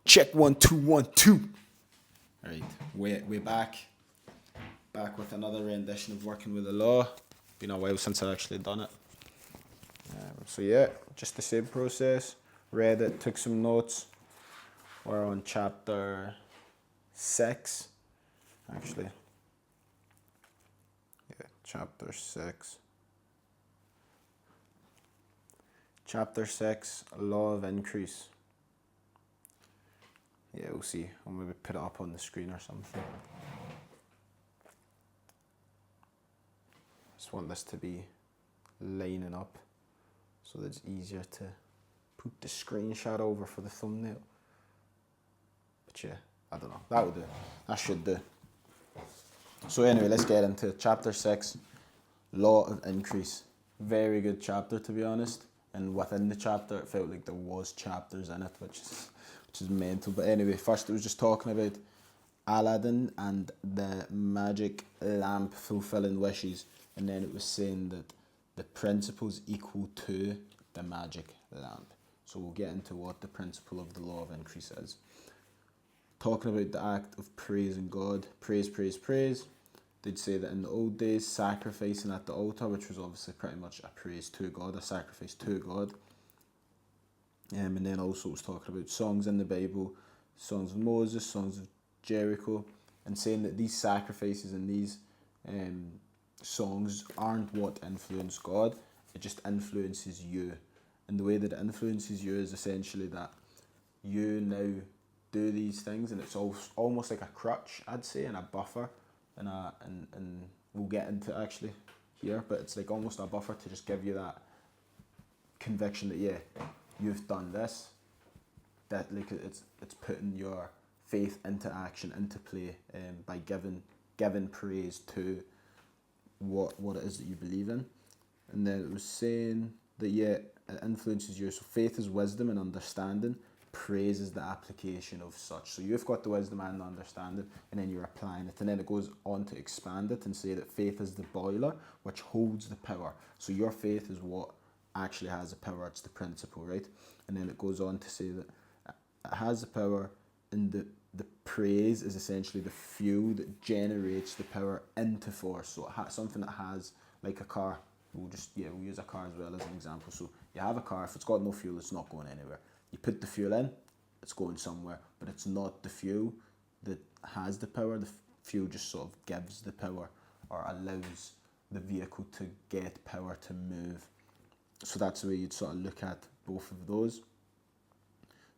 Check 1 2 1 2. All right, we're back with another rendition of Working with the Law. Been a while since I actually done it. So yeah, just the same process. Read it, took some notes. We're on chapter 6, actually. Yeah, chapter 6. Chapter 6, Law of Increase. Yeah, we'll see. I'll maybe put it up on the screen or something. Just want this to be lining up so that it's easier to put the screenshot over for the thumbnail. But yeah, I don't know. That will do. That should do. So anyway, let's get into chapter 6, Law of Increase. Very good chapter, to be honest. And within the chapter, it felt like there was chapters in it, which is mental. But anyway, first it was just talking about Aladdin and the magic lamp fulfilling wishes. And then it was saying that the principles equal to the magic lamp. So we'll get into what the principle of the law of increase is. Talking about the act of praising God. Praise, praise, praise. They'd say that in the old days, sacrificing at the altar, which was obviously pretty much a praise to God, a sacrifice to God. And then also it was talking about songs in the Bible, songs of Moses, songs of Jericho, and saying that these sacrifices and these songs aren't what influence God, it just influences you. And the way that it influences you is essentially that you now do these things, and it's almost like a crutch, I'd say, and a buffer, and we'll get into actually here, but it's like almost a buffer to just give you that conviction that yeah, you've done this, that like it's putting your faith into action, into play, by giving praise to what it is that you believe in. And then it was saying that yeah, it influences you. So faith is wisdom and understanding. Praise is the application of such. So you've got the wisdom and the understanding, and then you're applying it. And then it goes on to expand it and say that faith is the boiler which holds the power. So your faith is what actually has the power. It's the principle, right? And then it goes on to say that it has the power, and the praise is essentially the fuel that generates the power into force. So something that has, like a car. We'll use a car as well as an example. So you have a car. If it's got no fuel, it's not going anywhere. You put the fuel in, it's going somewhere, but it's not the fuel that has the power. The fuel just sort of gives the power or allows the vehicle to get power to move. So that's the way you'd sort of look at both of those.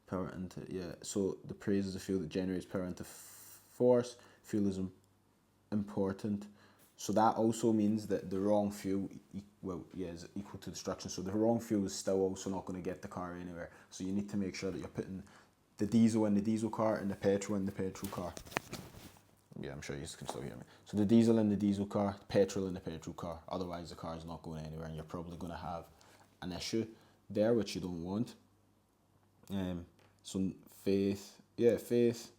Power into, yeah. So the praise is the fuel that generates power into force. Fuel is important. So that also means that the wrong fuel, is equal to destruction. So the wrong fuel is still also not going to get the car anywhere. So you need to make sure that you're putting the diesel in the diesel car and the petrol in the petrol car. Yeah, I'm sure you can still hear me. So the diesel in the diesel car, petrol in the petrol car. Otherwise the car is not going anywhere, and you're probably going to have an issue there, which you don't want. So faith,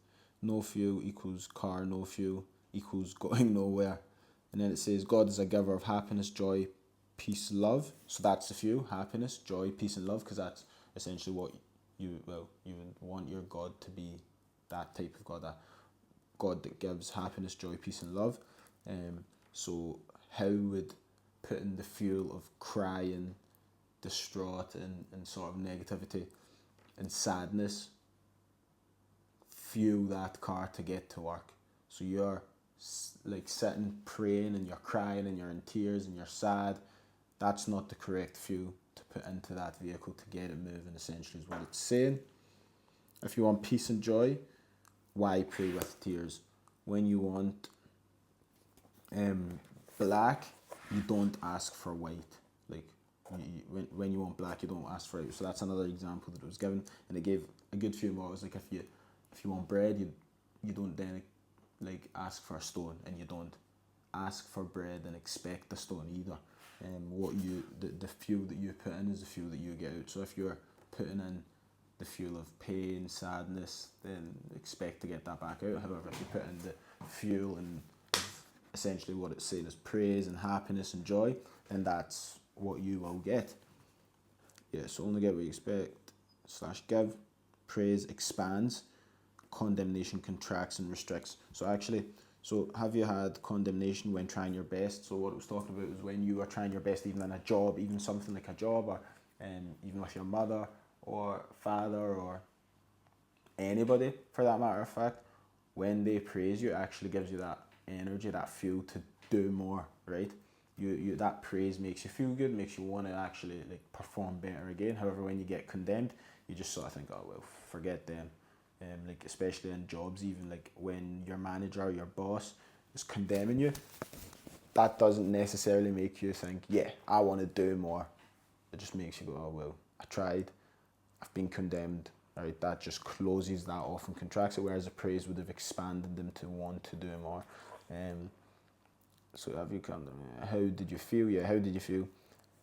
no fuel equals car, no fuel equals going nowhere. And then it says God is a giver of happiness, joy, peace, love. So that's the few: happiness, joy, peace, and love, because that's essentially what you would want your God to be, that type of God, that God that gives happiness, joy, peace, and love. So how would putting the fuel of crying, distraught, and sort of negativity and sadness fuel that car to get to work? So you're like sitting praying and you're crying and you're in tears and you're sad. That's not the correct fuel to put into that vehicle to get it moving, essentially, is what it's saying. If you want peace and joy, why pray with tears? When you want black, you don't ask for white. Like when you want black, you don't ask for it. So that's another example that it was given, and it gave a good few more. It was like if you want bread, you don't then like ask for a stone, and you don't ask for bread and expect the stone either. The fuel that you put in is the fuel that you get out. So if you're putting in the fuel of pain, sadness, then expect to get that back out. However, if you put in the fuel and essentially what it's saying is praise and happiness and joy, then that's what you will get. Yeah, so only get what you expect. slash give, praise expands, condemnation contracts and restricts. So have you had condemnation when trying your best? So what it was talking about was when you are trying your best, even in a job, even something like a job, or even with your mother or father or anybody for that matter of fact, when they praise you, it actually gives you that energy, that fuel to do more, right? You that praise makes you feel good, makes you want to actually like perform better again. However, when you get condemned, you just sort of think, oh well, forget them. Like especially in jobs, even like when your manager or your boss is condemning you, that doesn't necessarily make you think, yeah, I want to do more. It just makes you go, oh well, I tried, I've been condemned. Right, that just closes that off and contracts it, whereas a praise would have expanded them to want to do more. So have you come? How did you feel? Yeah, how did you feel?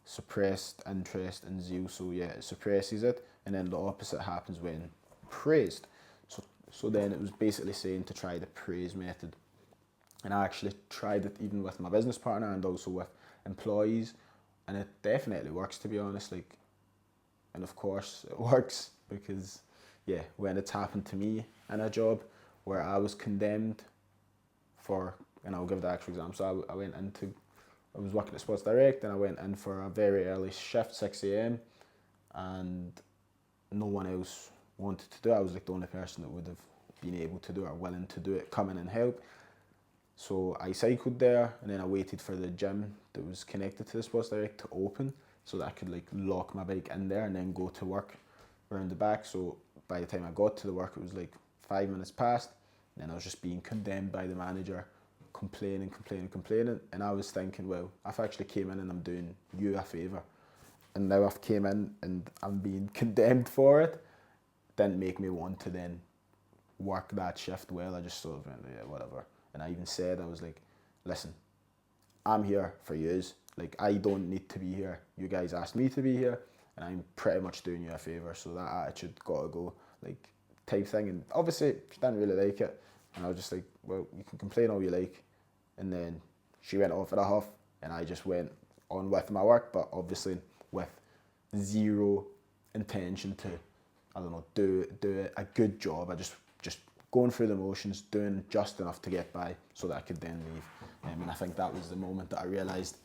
Suppressed interest and zeal. So yeah, it suppresses it, and then the opposite happens when praised. So then it was basically saying to try the praise method, and I actually tried it even with my business partner and also with employees, and it definitely works, to be honest. Like, and of course it works because yeah, when it's happened to me in a job where I was condemned for, and I'll give the actual example. So I was working at Sports Direct, and I went in for a very early shift, 6 a.m, and no one else wanted to do it. I was like the only person that would have been able to do it or willing to do it, come in and help. So I cycled there, and then I waited for the gym that was connected to the Sports Direct to open so that I could like lock my bike in there and then go to work around the back. So by the time I got to the work, it was like 5 minutes past, and then I was just being condemned by the manager, complaining, and I was thinking, well, I've actually came in and I'm doing you a favour, and now I've came in and I'm being condemned for it. Didn't make me want to then work that shift well. I just sort of went, yeah, whatever. And I even said, I was like, listen, I'm here for yous. Like, I don't need to be here. You guys asked me to be here, and I'm pretty much doing you a favour. So that attitude gotta go, like, type thing. And obviously, she didn't really like it. And I was just like, well, you can complain all you like. And then she went off at a huff, and I just went on with my work, but obviously with zero intention to, I don't know, do a good job. I just going through the motions, doing just enough to get by so that I could then leave. And I think that was the moment that I realised,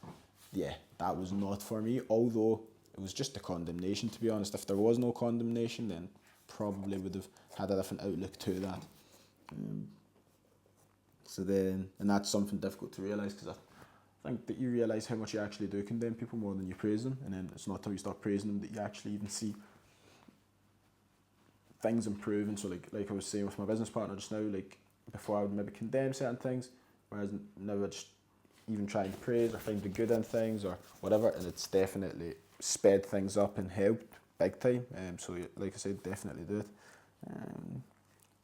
yeah, that was not for me, although it was just a condemnation, to be honest. If there was no condemnation, then probably would have had a different outlook to that. So then, and that's something difficult to realise, because I think that you realise how much you actually do condemn people more than you praise them, and then it's not until you start praising them that you actually even see things improving. So like I was saying with my business partner just now, like before I would maybe condemn certain things, whereas now I just even try and praise or find the good in things or whatever, and it's definitely sped things up and helped big time. So like I said, definitely do it.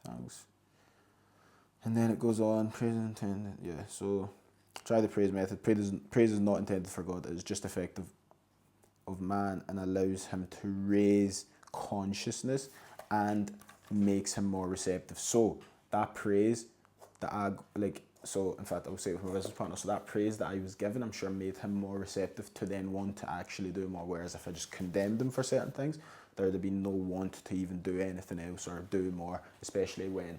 Thanks. And then it goes on, praise is intended, yeah, so try the praise method. Praise is not intended for God, it is just effective of man and allows him to raise consciousness and makes him more receptive. So that praise that so in fact I will say it with my business partner, so that praise that I was given, I'm sure made him more receptive to then want to actually do more, whereas if I just condemned him for certain things, there would have been no want to even do anything else or do more, especially when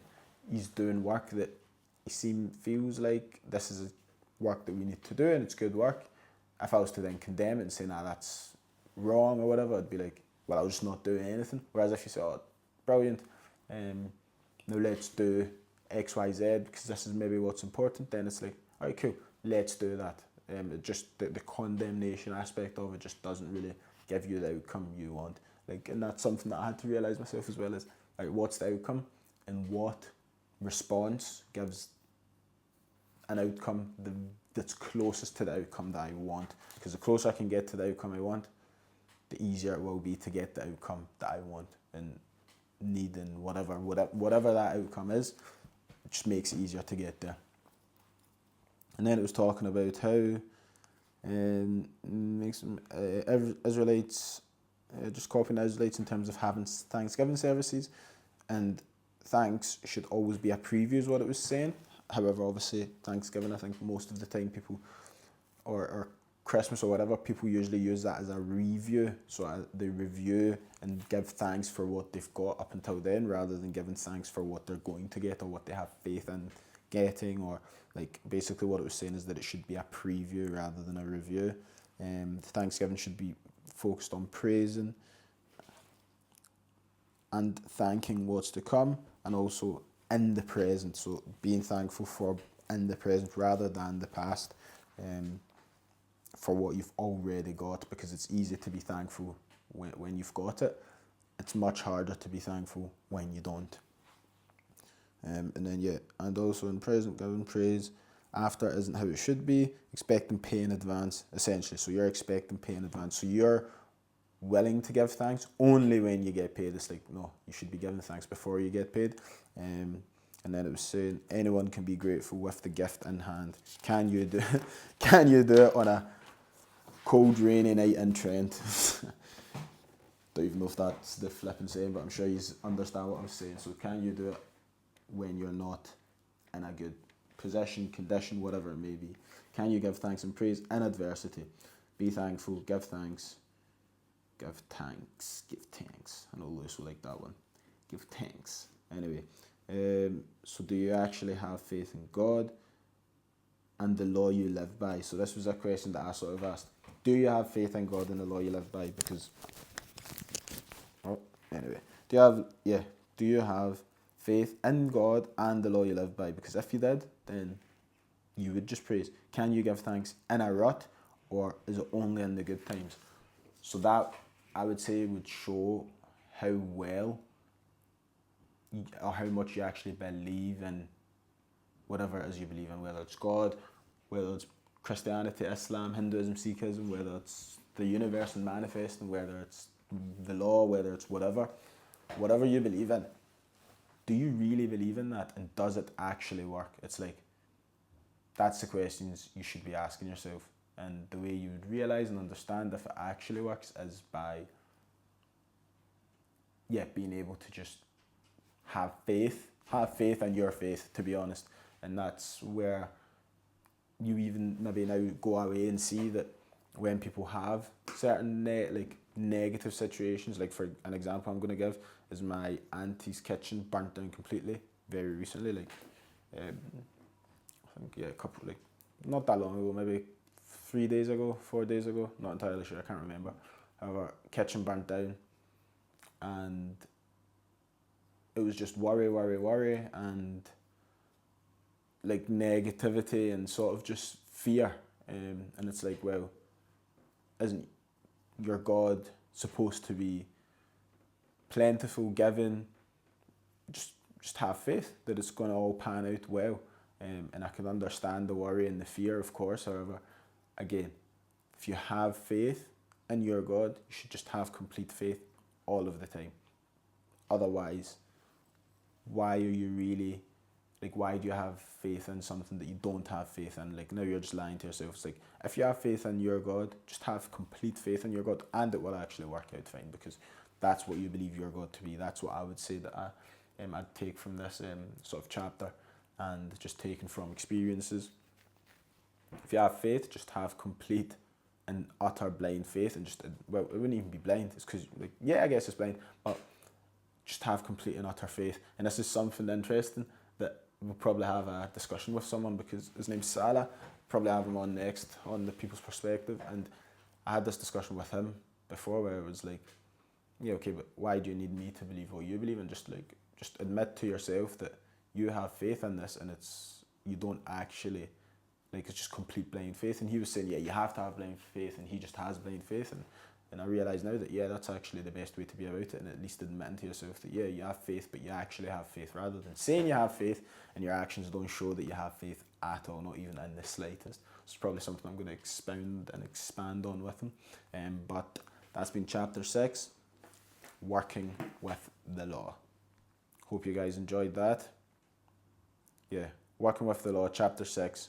he's doing work that he feels like this is work that we need to do and it's good work. If I was to then condemn it and say, nah, that's wrong or whatever, I'd be like, well, I'll just not do anything. Whereas if you say, oh, brilliant, now let's do X, Y, Z, because this is maybe what's important, then it's like, all right, cool, let's do that. It just the condemnation aspect of it just doesn't really give you the outcome you want. Like, and that's something that I had to realise myself as well, is like, what's the outcome and what response gives an outcome that's closest to the outcome that I want. Because the closer I can get to the outcome I want, the easier it will be to get the outcome that I want, and needing whatever that outcome is, it just makes it easier to get there. And then it was talking about how Israelites, just copying Israelites in terms of having Thanksgiving services, and thanks should always be a preview is what it was saying. However, obviously Thanksgiving, I think most of the time people are Christmas or whatever, people usually use that as a review. So they review and give thanks for what they've got up until then, rather than giving thanks for what they're going to get or what they have faith in getting. Or like basically what it was saying is that it should be a preview rather than a review. Thanksgiving should be focused on praising and thanking what's to come, and also in the present. So being thankful for in the present rather than the past, for what you've already got, because it's easy to be thankful when you've got it. It's much harder to be thankful when you don't. And then and also in present, giving praise after isn't how it should be, expecting pay in advance, essentially. So you're expecting pay in advance. So you're willing to give thanks only when you get paid. It's like, no, you should be giving thanks before you get paid. And then it was saying anyone can be grateful with the gift in hand. Can you do it on a cold rainy night in Trent? Don't even know if that's the flipping saying, but I'm sure you understand what I'm saying. So can you do it when you're not in a good position, condition, whatever it may be? Can you give thanks and praise in adversity? Be thankful, give thanks. Give thanks. I know Lewis will like that one. Give thanks. Anyway, so do you actually have faith in God and the law you live by? So this was a question that I sort of asked. Do you have faith in God and the law you live by? Because, do you have faith in God and the law you live by? Because if you did, then you would just praise. Can you give thanks in a rut, or is it only in the good times? So that, I would say, would show how well or how much you actually believe in whatever it is you believe in, whether it's God, whether it's Christianity, Islam, Hinduism, Sikhism, whether it's the universe and manifesting, whether it's the law, whether it's whatever you believe in. Do you really believe in that, and does it actually work? It's like, that's the questions you should be asking yourself. And the way you would realize and understand if it actually works is by being able to just have faith in your faith, to be honest. And that's where you even maybe now go away and see that when people have certain negative situations, like for an example I'm going to give is my auntie's kitchen burnt down completely very recently, I think a couple, not that long ago, maybe 4 days ago, not entirely sure, I can't remember. However, kitchen burnt down, and it was just worry, and negativity and sort of just fear. And it's like, well, isn't your God supposed to be plentiful, giving? Just have faith that it's going to all pan out well. And I can understand the worry and the fear, of course. However, again, if you have faith in your God, you should just have complete faith all of the time. Otherwise, why are you really, why do you have faith in something that you don't have faith in? Now you're just lying to yourself. It's like, if you have faith in your God, just have complete faith in your God, and it will actually work out fine, because that's what you believe your God to be. That's what I would say that I'd take from this sort of chapter, and just taken from experiences. If you have faith, just have complete and utter blind faith, and just, well, it wouldn't even be blind. It's because, I guess it's blind, but just have complete and utter faith. And this is something interesting that we'll probably have a discussion with someone, because his name's Salah. Probably have him on next on the People's Perspective, and I had this discussion with him before where it was like, okay, but why do you need me to believe what you believe? And just admit to yourself that you have faith in this, and you don't actually, it's just complete blind faith. And he was saying, you have to have blind faith, and he just has blind faith. And I realise now that, that's actually the best way to be about it, and at least admitting to yourself that, you have faith, but you actually have faith, rather than saying you have faith and your actions don't show that you have faith at all, not even in the slightest. It's probably something I'm going to expand on with him. But that's been chapter 6, working with the law. Hope you guys enjoyed that. Working with the law, chapter 6,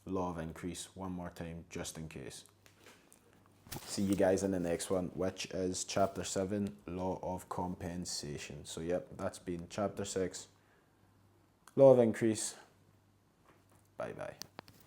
law of increase, one more time, just in case. See you guys in the next one, which is chapter 7, law of compensation. So that's been chapter 6, law of increase. Bye bye.